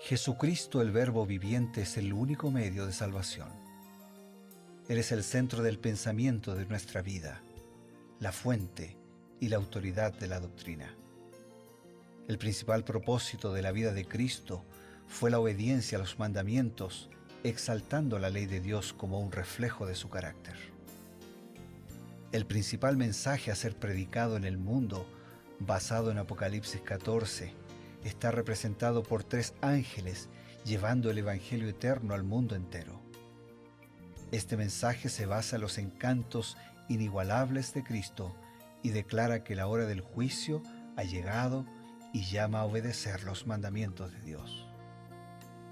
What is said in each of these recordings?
Jesucristo, el Verbo viviente, es el único medio de salvación. Él es el centro del pensamiento de nuestra vida, la fuente y la autoridad de la doctrina. El principal propósito de la vida de Cristo fue la obediencia a los mandamientos, exaltando la ley de Dios como un reflejo de su carácter. El principal mensaje a ser predicado en el mundo, basado en Apocalipsis 14, está representado por 3 ángeles llevando el Evangelio eterno al mundo entero. Este mensaje se basa en los encantos inigualables de Cristo y declara que la hora del juicio ha llegado y llama a obedecer los mandamientos de Dios.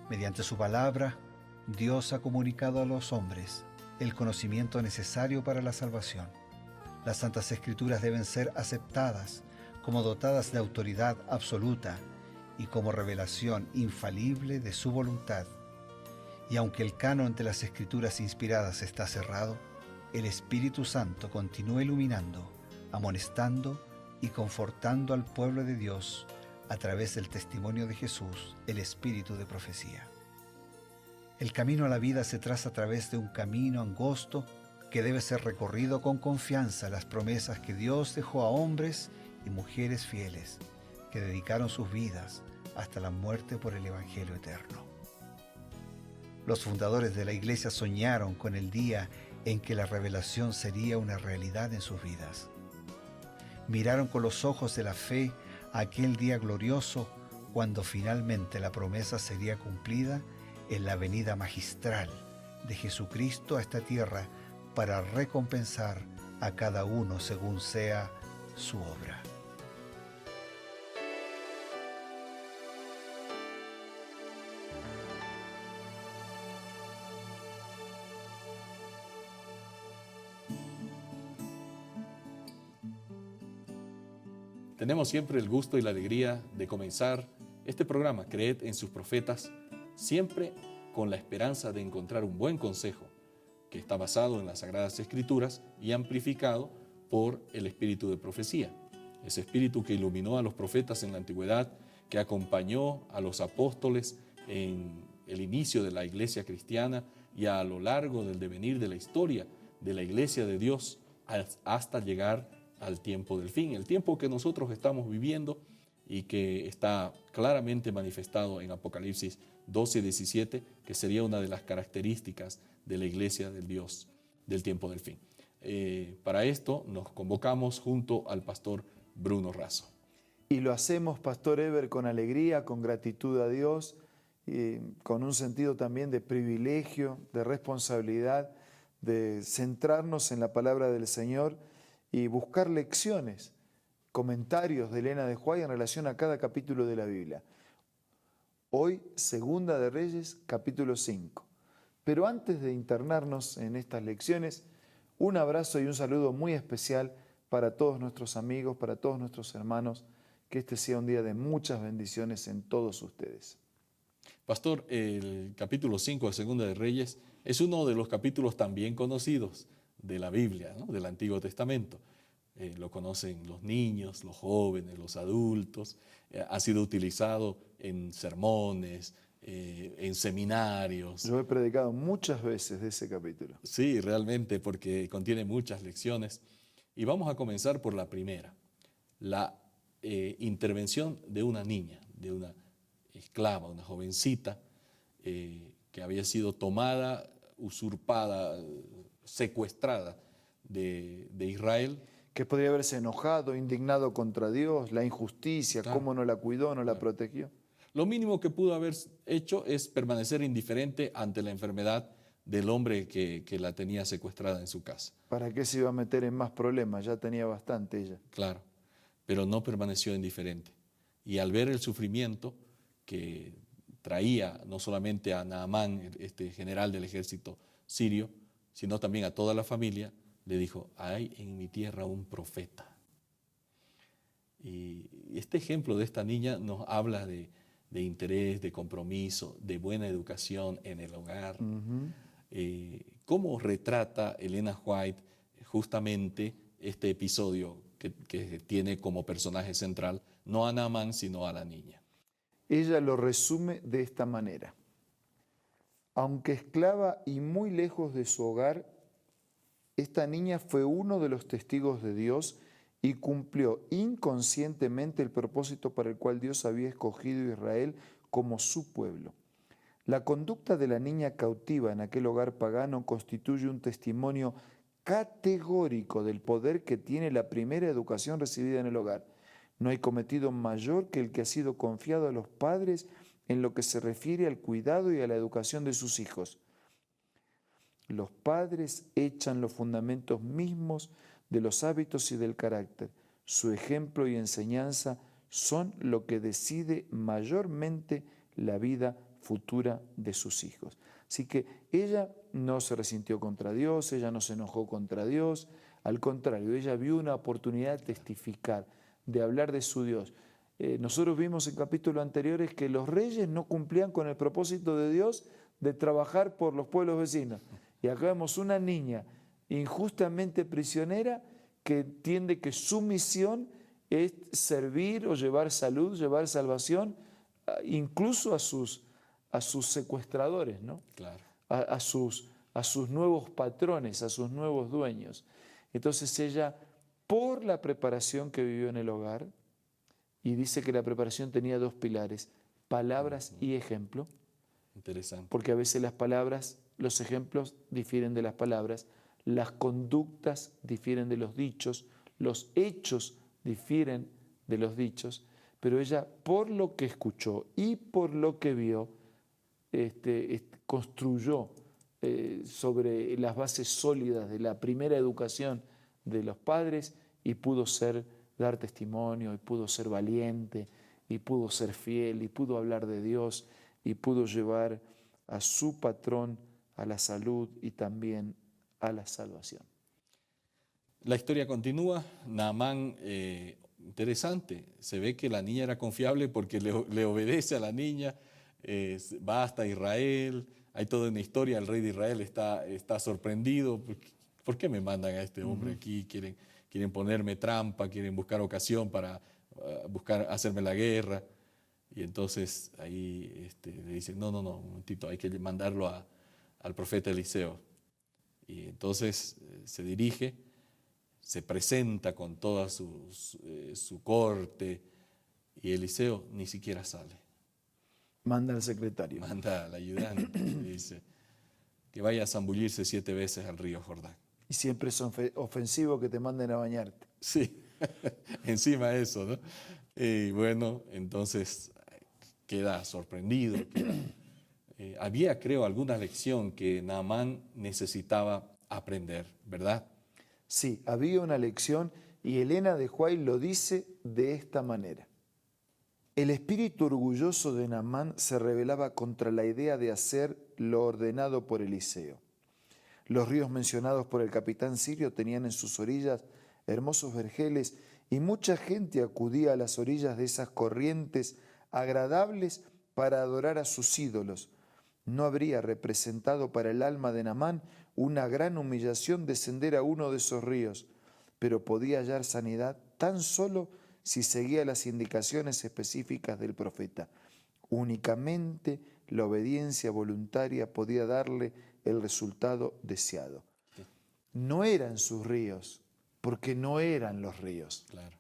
Mediante su palabra, Dios ha comunicado a los hombres el conocimiento necesario para la salvación. Las Santas Escrituras deben ser aceptadas como dotadas de autoridad absoluta y como revelación infalible de su voluntad. Y aunque el canon de las Escrituras inspiradas está cerrado, el Espíritu Santo continúa iluminando, amonestando y confortando al pueblo de Dios a través del testimonio de Jesús, el Espíritu de profecía. El camino a la vida se traza a través de un camino angosto que debe ser recorrido con confianza en las promesas que Dios dejó a hombres y mujeres fieles que dedicaron sus vidas hasta la muerte por el Evangelio eterno. Los fundadores de la Iglesia soñaron con el día en que la revelación sería una realidad en sus vidas. Miraron con los ojos de la fe a aquel día glorioso cuando finalmente la promesa sería cumplida en la venida magistral de Jesucristo a esta tierra para recompensar a cada uno según sea su obra. Tenemos siempre el gusto y la alegría de comenzar este programa, Creed en sus profetas, siempre con la esperanza de encontrar un buen consejo que está basado en las Sagradas Escrituras y amplificado por el espíritu de profecía. Ese espíritu que iluminó a los profetas en la antigüedad, que acompañó a los apóstoles en el inicio de la iglesia cristiana y a lo largo del devenir de la historia de la iglesia de Dios hasta llegar al tiempo del fin, el tiempo que nosotros estamos viviendo y que está claramente manifestado en Apocalipsis 12 y 17, que sería una de las características de la iglesia del Dios del tiempo del fin. Para esto nos convocamos junto al pastor Bruno Razo. Y lo hacemos, Pastor Eber, con alegría, con gratitud a Dios, y con un sentido también de privilegio, de responsabilidad, de centrarnos en la palabra del Señor y buscar lecciones, comentarios de Elena de White en relación a cada capítulo de la Biblia. Hoy, Segunda de Reyes, capítulo 5. Pero antes de internarnos en estas lecciones, un abrazo y un saludo muy especial para todos nuestros amigos, para todos nuestros hermanos, que este sea un día de muchas bendiciones en todos ustedes. Pastor, el capítulo 5 de Segunda de Reyes es uno de los capítulos también conocidos de la Biblia, ¿no? Del Antiguo Testamento. Lo conocen los niños, los jóvenes, los adultos. Ha sido utilizado en sermones, en seminarios. Yo he predicado muchas veces de ese capítulo. Sí, realmente, porque contiene muchas lecciones. Y vamos a comenzar por la primera, la intervención de una niña, de una esclava, una jovencita que había sido tomada, usurpada, secuestrada de Israel. Que podría haberse enojado, indignado contra Dios, la injusticia, Claro. cómo no la cuidó, no la protegió. Lo mínimo que pudo haber hecho es permanecer indiferente ante la enfermedad del hombre que la tenía secuestrada en su casa. ¿Para qué se iba a meter en más problemas? Ya tenía bastante ella. Claro, pero no permaneció indiferente. Y al ver el sufrimiento que traía no solamente a Naamán, este general del ejército sirio, sino también a toda la familia, le dijo: hay en mi tierra un profeta. Y este ejemplo de esta niña nos habla de interés, de compromiso, de buena educación en el hogar. ¿Cómo retrata Elena White justamente este episodio que tiene como personaje central no a Naamán, sino a la niña? ella lo resume de esta manera. Aunque esclava y muy lejos de su hogar, esta niña fue uno de los testigos de Dios y cumplió inconscientemente el propósito para el cual Dios había escogido a Israel como su pueblo. La conducta de la niña cautiva en aquel hogar pagano constituye un testimonio categórico del poder que tiene la primera educación recibida en el hogar. No hay cometido mayor que el que ha sido confiado a los padres en lo que se refiere al cuidado y a la educación de sus hijos. Los padres echan los fundamentos mismos de los hábitos y del carácter. Su ejemplo y enseñanza son lo que decide mayormente la vida futura de sus hijos. Así que ella no se resintió contra Dios, ella no se enojó contra Dios, al contrario, ella vio una oportunidad de testificar, de hablar de su Dios. Nosotros vimos en capítulos anteriores que los reyes no cumplían con el propósito de Dios de trabajar por los pueblos vecinos. Y acá vemos una niña injustamente prisionera que entiende que su misión es servir o llevar salud, llevar salvación, incluso a sus secuestradores, ¿no? Claro. a sus nuevos patrones, a sus nuevos dueños. Entonces ella, por la preparación que vivió en el hogar, y dice que la preparación tenía dos pilares, palabras y ejemplo. Interesante. Porque a veces las palabras, los ejemplos difieren de las palabras, las conductas difieren de los dichos, los hechos difieren de los dichos, pero ella, por lo que escuchó y por lo que vio, construyó sobre las bases sólidas de la primera educación de los padres y pudo dar testimonio, y pudo ser valiente, y pudo ser fiel, y pudo hablar de Dios, y pudo llevar a su patrón a la salud y también a la salvación. La historia continúa. Naamán, interesante, se ve que la niña era confiable porque le obedece a la niña, va hasta Israel, hay toda una historia, el rey de Israel está sorprendido. ¿Por qué me mandan a este hombre aquí? Quieren ponerme trampa, quieren buscar ocasión para hacerme la guerra. Y entonces ahí le dicen, no, un momentito, hay que mandarlo al profeta Eliseo. Y entonces se dirige, se presenta con toda su corte, y Eliseo ni siquiera sale. Manda al secretario. Manda al ayudante y dice que vaya a zambullirse 7 veces al río Jordán. Y siempre es ofensivo que te manden a bañarte. Sí, encima de eso, ¿no? Y bueno, entonces queda sorprendido. Había, creo, alguna lección que Naamán necesitaba aprender, ¿verdad? Sí, había una lección y Elena de White lo dice de esta manera. El espíritu orgulloso de Naamán se rebelaba contra la idea de hacer lo ordenado por Eliseo. Los ríos mencionados por el capitán sirio tenían en sus orillas hermosos vergeles y mucha gente acudía a las orillas de esas corrientes agradables para adorar a sus ídolos. ¿No habría representado para el alma de Naamán una gran humillación descender a uno de esos ríos? Pero podía hallar sanidad tan solo si seguía las indicaciones específicas del profeta. Únicamente la obediencia voluntaria podía darle el resultado deseado. No eran sus ríos, porque no eran los ríos. Claro.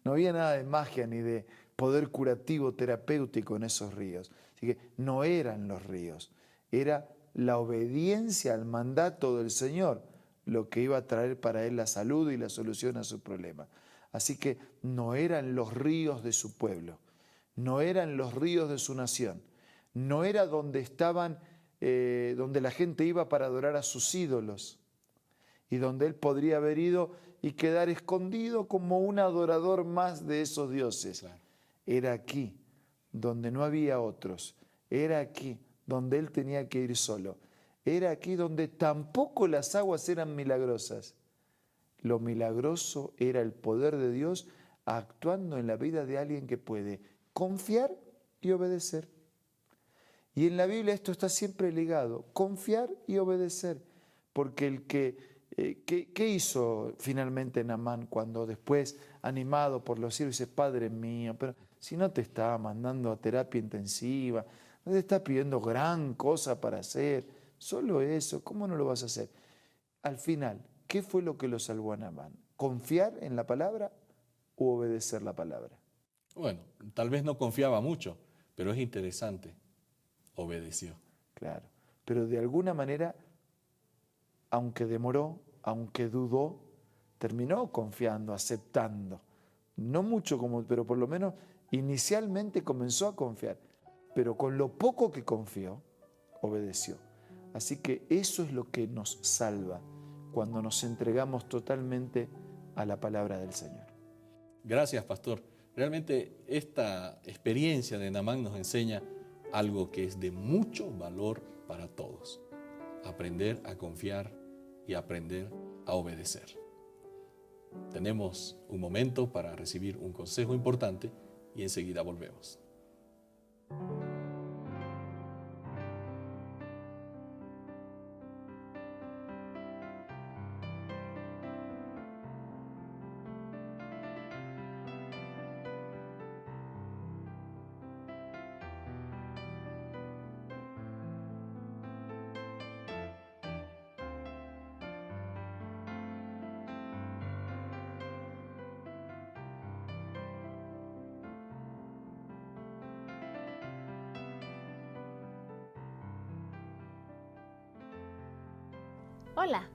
No había nada de magia ni de poder curativo terapéutico en esos ríos. Así que no eran los ríos, era la obediencia al mandato del Señor lo que iba a traer para él la salud y la solución a su problema. Así que no eran los ríos de su pueblo, no eran los ríos de su nación, no era donde estaban, donde la gente iba para adorar a sus ídolos y donde él podría haber ido y quedar escondido como un adorador más de esos dioses. Claro. Era aquí donde no había otros, era aquí donde él tenía que ir solo, era aquí donde tampoco las aguas eran milagrosas. Lo milagroso era el poder de Dios actuando en la vida de alguien que puede confiar y obedecer. Y en la Biblia esto está siempre ligado, confiar y obedecer, porque el ¿qué hizo finalmente Naamán cuando después, animado por los siervos, dice, Padre mío? Pero si no te está mandando a terapia intensiva, no te está pidiendo gran cosa para hacer, solo eso, ¿cómo no lo vas a hacer? Al final, ¿qué fue lo que lo salvó a Naamán? ¿Confiar en la palabra o obedecer la palabra? Bueno, tal vez no confiaba mucho, pero es interesante. Obedeció. Claro, pero de alguna manera, aunque demoró, aunque dudó, terminó confiando, aceptando. No mucho, pero por lo menos inicialmente comenzó a confiar. Pero con lo poco que confió, obedeció. Así que eso es lo que nos salva cuando nos entregamos totalmente a la palabra del Señor. Gracias, pastor. Realmente esta experiencia de Naamán nos enseña algo que es de mucho valor para todos. Aprender a confiar y aprender a obedecer. Tenemos un momento para recibir un consejo importante y enseguida volvemos. Hola,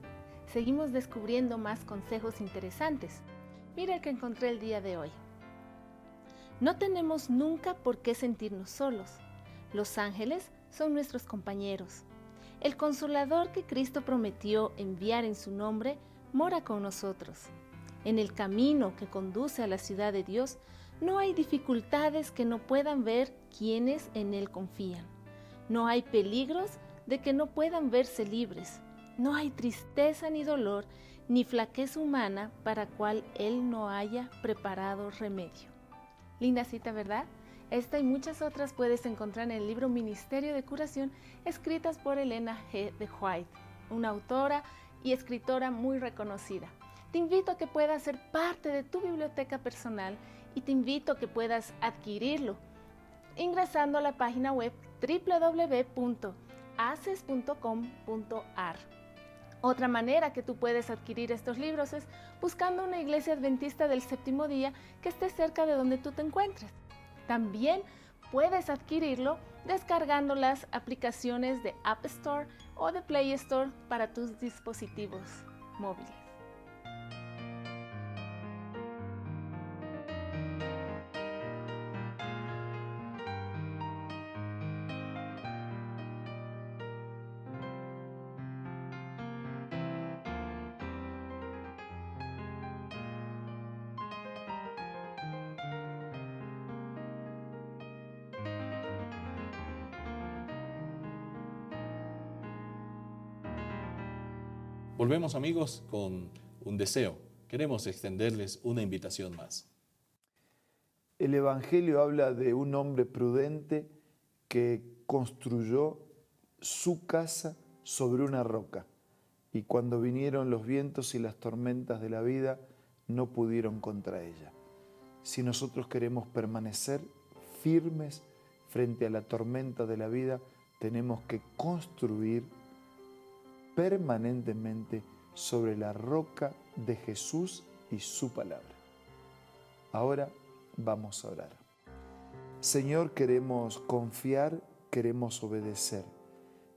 seguimos descubriendo más consejos interesantes. Mira el que encontré el día de hoy. No tenemos nunca por qué sentirnos solos. Los ángeles son nuestros compañeros. El Consolador que Cristo prometió enviar en su nombre mora con nosotros. En el camino que conduce a la ciudad de Dios no hay dificultades que no puedan ver quienes en Él confían. No hay peligros de que no puedan verse libres. No hay tristeza ni dolor, ni flaqueza humana para cual Él no haya preparado remedio. Linda cita, ¿verdad? Esta y muchas otras puedes encontrar en el libro Ministerio de Curación, escritas por Elena G. de White, una autora y escritora muy reconocida. Te invito a que puedas ser parte de tu biblioteca personal y te invito a que puedas adquirirlo ingresando a la página web www.aces.com.ar. Otra manera que tú puedes adquirir estos libros es buscando una iglesia adventista del séptimo día que esté cerca de donde tú te encuentres. También puedes adquirirlo descargando las aplicaciones de App Store o de Play Store para tus dispositivos móviles. Volvemos, amigos, con un deseo. Queremos extenderles una invitación más. El Evangelio habla de un hombre prudente que construyó su casa sobre una roca y cuando vinieron los vientos y las tormentas de la vida no pudieron contra ella. Si nosotros queremos permanecer firmes frente a la tormenta de la vida, tenemos que construir permanentemente sobre la roca de Jesús y su palabra. Ahora vamos a orar. Señor, queremos confiar, queremos obedecer,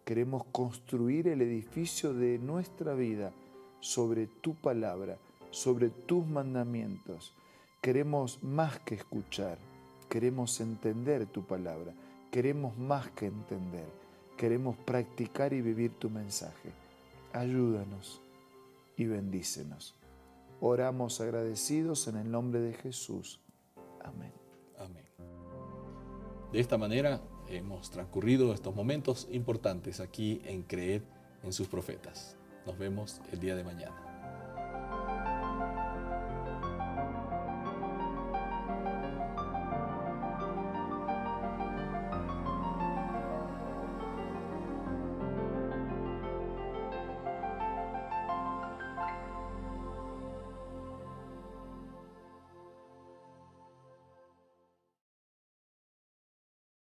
queremos construir el edificio de nuestra vida sobre tu palabra, sobre tus mandamientos. Queremos más que escuchar, queremos entender tu palabra, queremos más que entender, queremos practicar y vivir tu mensaje. Ayúdanos y bendícenos. Oramos agradecidos en el nombre de Jesús. Amén. Amén. De esta manera hemos transcurrido estos momentos importantes aquí en Creed en sus profetas. Nos vemos el día de mañana.